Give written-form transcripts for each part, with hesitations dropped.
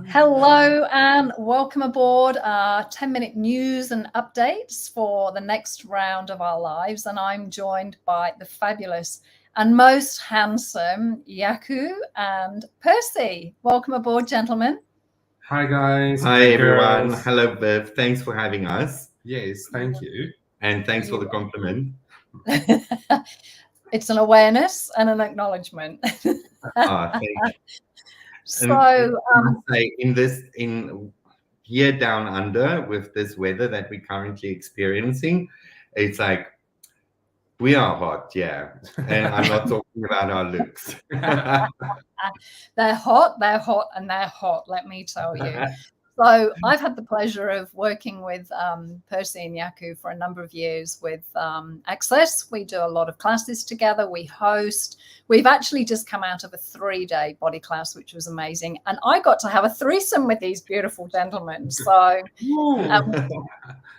Hello and welcome aboard our 10-minute news and updates for the next round of our lives. And I'm joined by the fabulous and most handsome Yaku and Percy. Welcome aboard, gentlemen. Hi, guys. Hi, everyone. Hello, Viv. Thanks for having us. Yes, thank you. And thanks for the compliment. It's an awareness and an acknowledgement. Thank you. So, in here down under with this weather that we're currently experiencing, it's like we are hot, yeah. And I'm not talking about our looks. They're hot, and they're hot, let me tell you. So I've had the pleasure of working with Percy and Yaku for a number of years with Access. We do a lot of classes together. We host. We've actually just come out of a 3-day body class, which was amazing. And I got to have a threesome with these beautiful gentlemen. So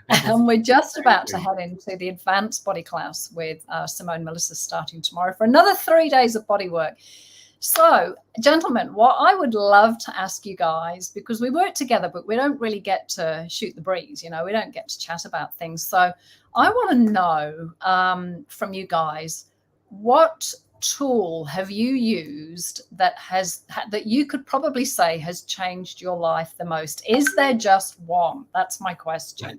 and we're just about to head into the advanced body class with Simone Melissa starting tomorrow for another 3 days of body work. So, gentlemen, what I would love to ask you guys, because we work together, but we don't really get to shoot the breeze, we don't get to chat about things. So I want to know from you guys, what tool have you used that you could probably say has changed your life the most? Is there just one? That's my question.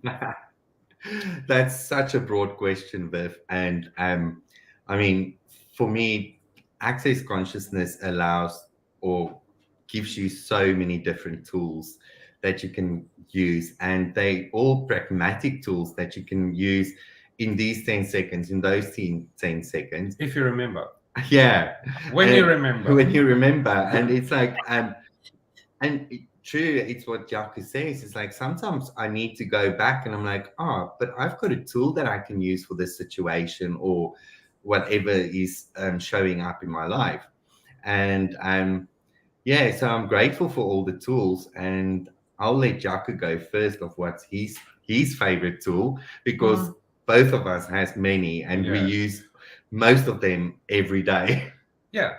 That's such a broad question, Viv. And I mean, for me, Access Consciousness allows or gives you so many different tools that you can use, and they all pragmatic tools that you can use in these 10 seconds, in those 10 seconds. If you remember. Yeah. When you remember. When you remember. And it's like, true, it's what Yaku says. It's like sometimes I need to go back and I'm like, but I've got a tool that I can use for this situation or whatever is showing up in my life. And so I'm grateful for all the tools, and I'll let Yaku go first of what's his favorite tool, because both of us has many and we use most of them every day. Yeah.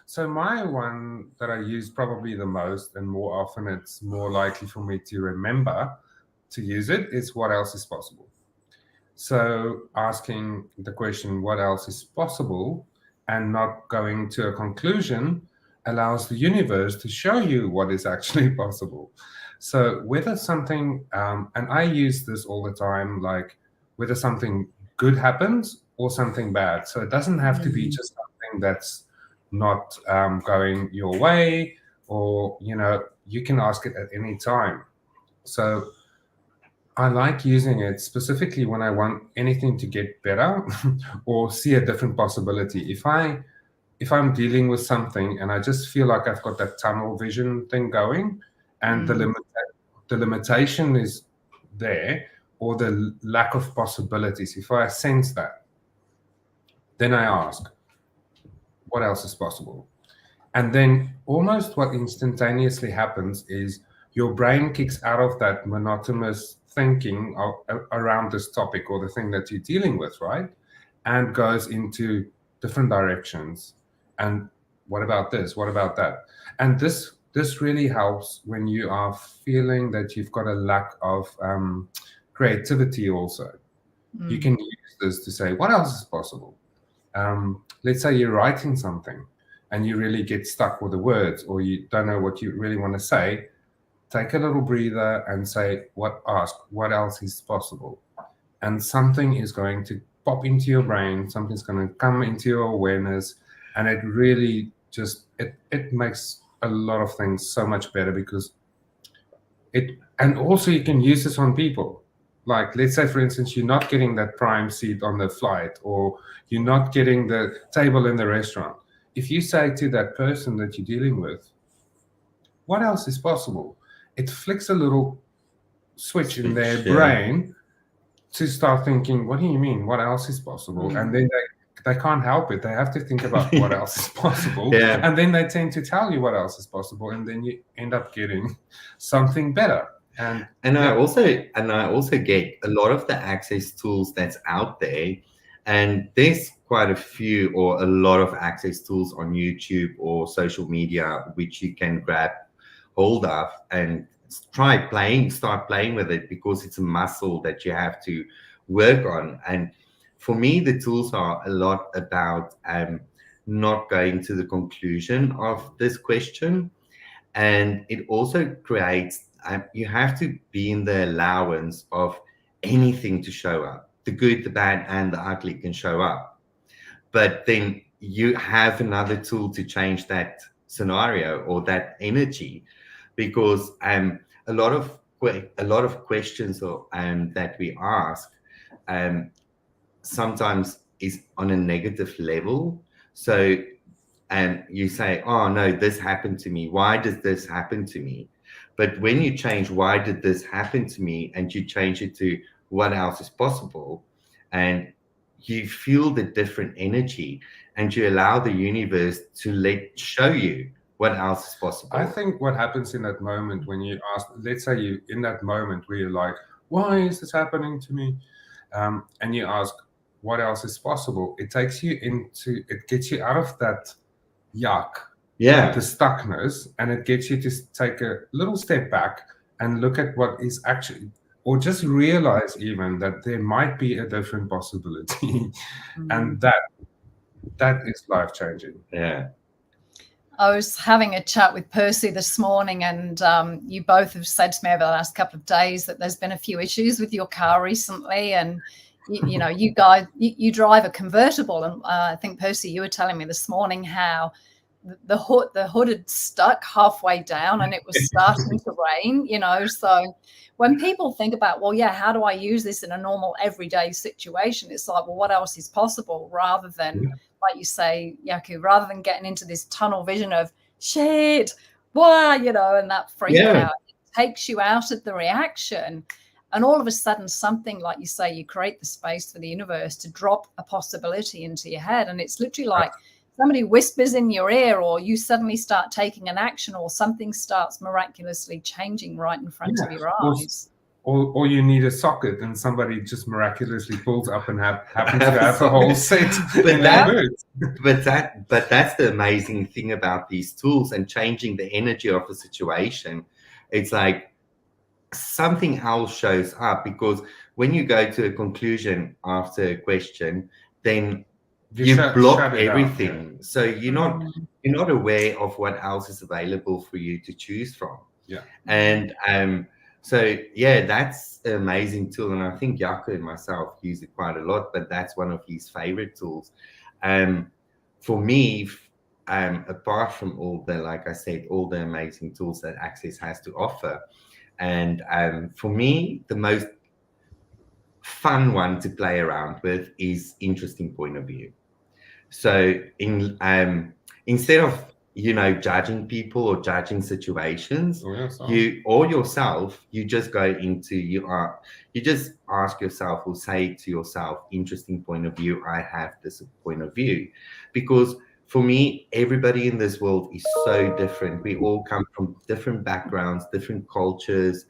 So my one that I use probably the most, and more often it's more likely for me to remember to use it, is what else is possible. So asking the question, what else is possible, and not going to a conclusion allows the universe to show you what is actually possible. So whether something, and I use this all the time, like whether something good happens or something bad. So it doesn't have to be just something that's not going your way, or, you can ask it at any time. So I like using it specifically when I want anything to get better or see a different possibility. If I'm dealing with something and I just feel like I've got that tunnel vision thing going, and the limitation is there, or the lack of possibilities, if I sense that, then I ask, what else is possible? And then almost what instantaneously happens is your brain kicks out of that monotonous thinking around this topic or the thing that you're dealing with, right? And goes into different directions. And what about this? What about that? And this really helps when you are feeling that you've got a lack of creativity also. You can use this to say, what else is possible? Let's say you're writing something and you really get stuck with the words, or you don't know what you really want to say. Take a little breather and say, ask what else is possible? And something is going to pop into your brain, something's going to come into your awareness, and it really just, it makes a lot of things so much better, because and also you can use this on people. Like, let's say, for instance, you're not getting that prime seat on the flight, or you're not getting the table in the restaurant. If you say to that person that you're dealing with, what else is possible? It flicks a little switch in their brain to start thinking, what do you mean? What else is possible? And then they can't help it. They have to think about what else is possible. And then they tend to tell you what else is possible. And then you end up getting something better. And I also get a lot of the Access tools that's out there. And there's quite a few or a lot of Access tools on YouTube or social media, which you can grab hold of and start playing with it, because it's a muscle that you have to work on. And for me, the tools are a lot about not going to the conclusion of this question. And it also creates, you have to be in the allowance of anything to show up. The good, the bad, and the ugly can show up. But then you have another tool to change that scenario or that energy, because a lot of questions that we ask sometimes is on a negative level. So you say, oh no, this happened to me, why does this happen to me? But when you change why did this happen to me, and you change it to what else is possible, and you feel the different energy, and you allow the universe to show you what else is possible. I think what happens in that moment when you ask, let's say you in that moment where you're like, why is this happening to me? And you ask, what else is possible? It takes you into, it gets you out of that yuck, the stuckness, and it gets you to take a little step back and look at what is actually, or just realize even that there might be a different possibility. And that is life-changing. Yeah. I was having a chat with Percy this morning, and you both have said to me over the last couple of days that there's been a few issues with your car recently, and you know, you guys, you drive a convertible, and I think Percy, you were telling me this morning how the hood had stuck halfway down, and it was starting to rain. You know, so when people think about, well, yeah, how do I use this in a normal everyday situation? It's like, well, what else is possible, rather than, like you say, Jaco, rather than getting into this tunnel vision of shit, why, you know, and that freak out, it takes you out of the reaction. And all of a sudden, something, like you say, you create the space for the universe to drop a possibility into your head. And it's literally like somebody whispers in your ear, or you suddenly start taking an action, or something starts miraculously changing right in front of your eyes. Or you need a socket, and somebody just miraculously pulls up and happens to have a whole set. But that's the amazing thing about these tools and changing the energy of the situation. It's like something else shows up, because when you go to a conclusion after a question, then you block everything. Yeah. So you're not aware of what else is available for you to choose from. Yeah. And so yeah, that's an amazing tool, and I think Jaco and myself use it quite a lot. But that's one of his favorite tools. For me, apart from all the, like I said, all the amazing tools that Access has to offer, and for me, the most fun one to play around with is interesting point of view. So instead of, you know, judging people or judging situations, you just go into, you just ask yourself or say to yourself, interesting point of view, I have this point of view. Because for me, everybody in this world is so different. We all come from different backgrounds, different cultures,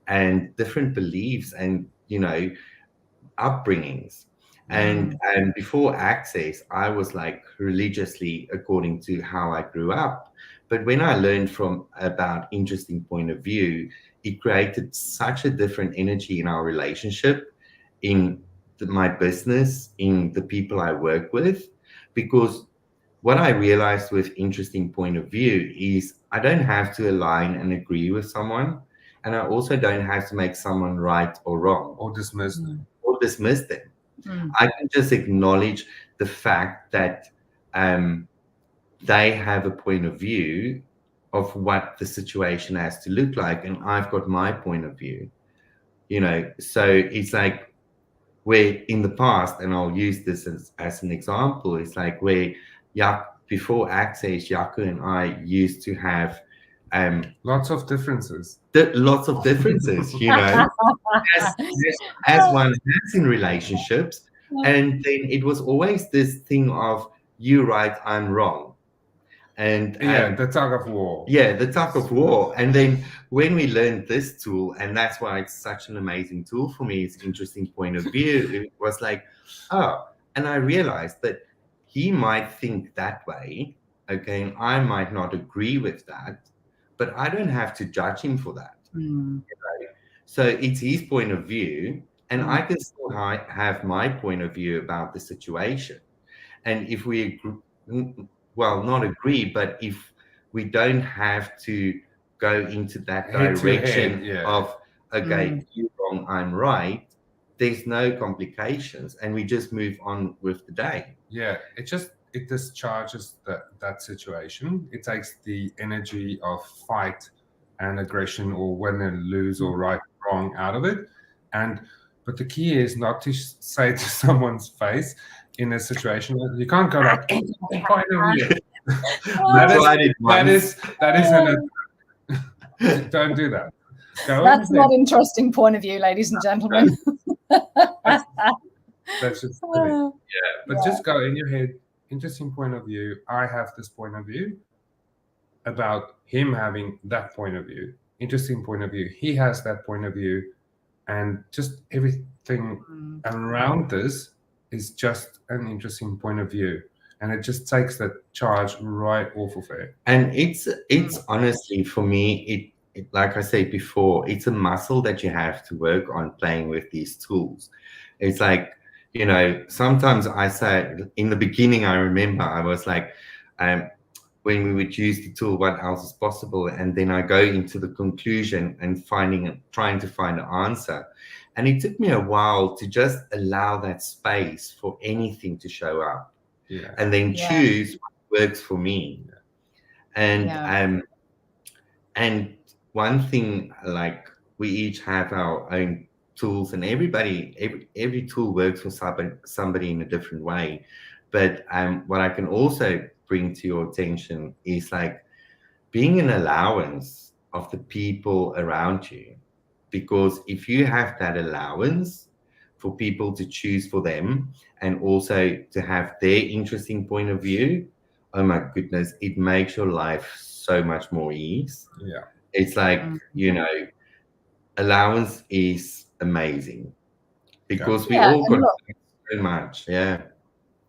and different beliefs, and, you know, upbringings. And before Access, I was like religiously according to how I grew up. But when I learned about interesting point of view, it created such a different energy in our relationship, in my business, in the people I work with. Because what I realized with interesting point of view is I don't have to align and agree with someone. And I also don't have to make someone right or wrong. Or dismiss them. I can just acknowledge the fact that they have a point of view of what the situation has to look like, and I've got my point of view, you know. So it's like where in the past, and I'll use this as an example, it's like where before Access, Jaco and I used to have lots of differences. Lots of differences, you know, as one has in relationships. And then it was always this thing of you right, I'm wrong. And the tug of war. Yeah, the tug of war. And then when we learned this tool, and that's why it's such an amazing tool for me, it's interesting point of view. It was like, oh, and I realized that he might think that way, okay, and I might not agree with that. but I don't have to judge him for that. Mm. You know? So it's his point of view, and I can still have my point of view about the situation. And if we agree, well, not agree, but if we don't have to go into that direction of, okay, you're wrong, I'm right, there's no complications, and we just move on with the day. Yeah, it discharges that situation. It takes the energy of fight and aggression, or win and lose, or right and wrong out of it. But the key is not to say to someone's face in a situation, you can't go like, point of view. that is an don't do that. That's not interesting point of view, ladies and gentlemen. That's just silly. Yeah, but just go in your head, interesting point of view. I have this point of view about him having that point of view. Interesting point of view. He has that point of view. And just everything around this is just an interesting point of view. And it just takes that charge right off of it. And it's honestly, for me, it like I said before, it's a muscle that you have to work on playing with these tools. It's like, you know, sometimes I say in the beginning, I remember I was like, when we would use the tool, what else is possible? And then I go into the conclusion and trying to find an answer. And it took me a while to just allow that space for anything to show up. Yeah. And then choose what works for me. And one thing, like, we each have our own tools, and every tool works for somebody in a different way. But what I can also bring to your attention is like being an allowance of the people around you. Because if you have that allowance for people to choose for them, and also to have their interesting point of view, oh my goodness, it makes your life so much more ease. Yeah. It's like, you know, allowance is amazing, because we all got so much. Yeah.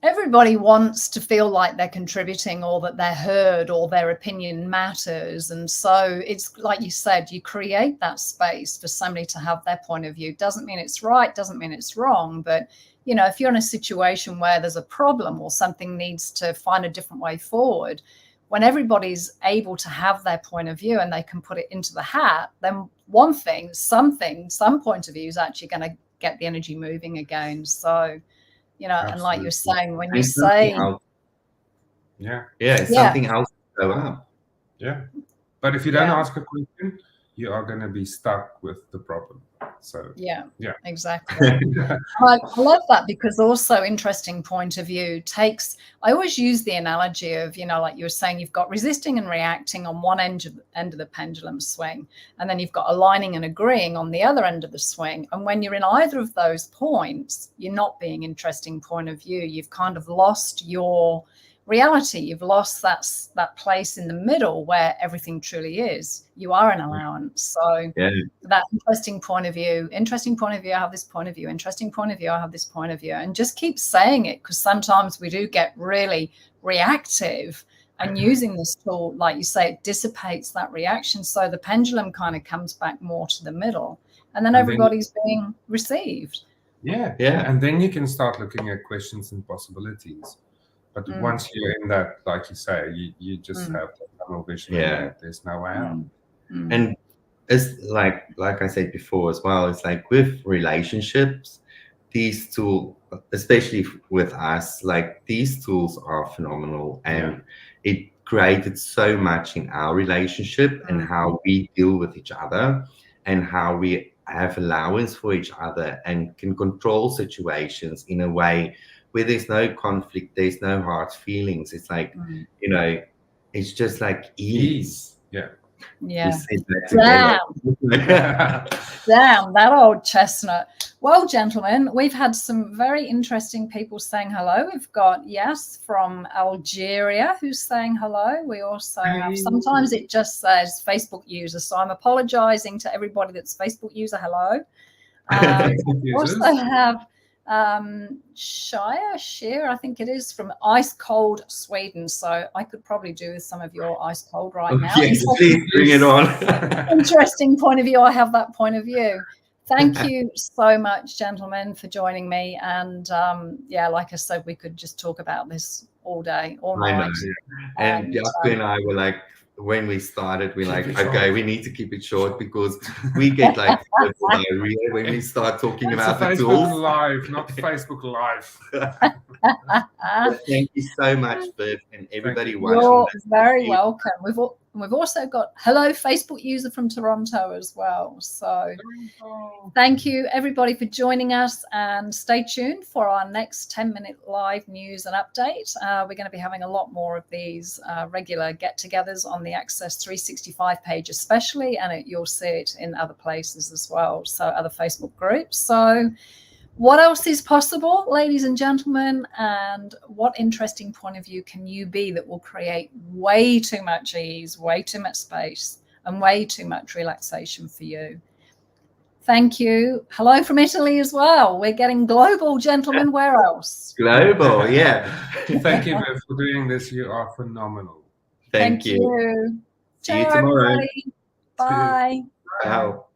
Everybody wants to feel like they're contributing, or that they're heard, or their opinion matters. And so it's like you said, you create that space for somebody to have their point of view. Doesn't mean it's right, doesn't mean it's wrong. But, you know, if you're in a situation where there's a problem or something needs to find a different way forward, when everybody's able to have their point of view and they can put it into the hat, then some point of view is actually going to get the energy moving again. So, you know, absolutely. And like you're saying, when you say, something else to go up. Yeah. But if you don't ask a question, you are going to be stuck with the problem. So yeah, exactly. I love that, because also interesting point of view takes, I always use the analogy of, you know, like you were saying, you've got resisting and reacting on one end of the pendulum swing, and then you've got aligning and agreeing on the other end of the swing. And when you're in either of those points, you're not being interesting point of view. You've kind of lost your reality. You've lost that place in the middle where everything truly is. You are an allowance. So that interesting point of view, I have this point of view, interesting point of view, I have this point of view, and just keep saying it, because sometimes we do get really reactive, and using this tool, like you say, it dissipates that reaction. So the pendulum kind of comes back more to the middle, and then everybody's being received. Yeah. And then you can start looking at questions and possibilities. But once you're in that, like you say, you just have that tunnel vision. Yeah. There's no way out. And it's like I said before as well, it's like with relationships, these tools, especially with us, like these tools are phenomenal. And it created so much in our relationship and how we deal with each other, and how we have allowance for each other and can control situations in a way where there's no conflict, there's no hard feelings. It's like, you know, it's just like ease. Yeah. Damn, that old chestnut. Well, gentlemen, we've had some very interesting people saying hello. We've got Yas from Algeria who's saying hello. We also have, sometimes it just says Facebook user, so I'm apologizing to everybody that's Facebook user. Hello. We also have Shire, I think it is, from ice cold Sweden. So I could probably do with some of your ice cold right now. Yes, please bring it on. Interesting point of view. I have that point of view. Thank you so much, gentlemen, for joining me. And yeah, like I said, we could just talk about this all day, all night. I know. And Jaco and I were like, when we started, we're like, okay, we need to keep it short because we get like diarrhea when we start talking about the tools. Live, not Facebook Live. Thank you so much, Viv, and everybody watching. You're very welcome. We've also got hello Facebook user from Toronto as well. So thank you everybody for joining us, and stay tuned for our next 10-minute live news and update. We're going to be having a lot more of these regular get-togethers on the Access 365 page especially, and you'll see it in other places as well, so other Facebook groups. So what else is possible, ladies and gentlemen, and what interesting point of view can you be that will create way too much ease, way too much space, and way too much relaxation for you? Thank you. Hello from Italy as well. We're getting global, gentlemen. Where else? Global, yeah. Thank you, Viv, for doing this. You are phenomenal. Thank you. See you tomorrow. everybody. Bye. Ciao.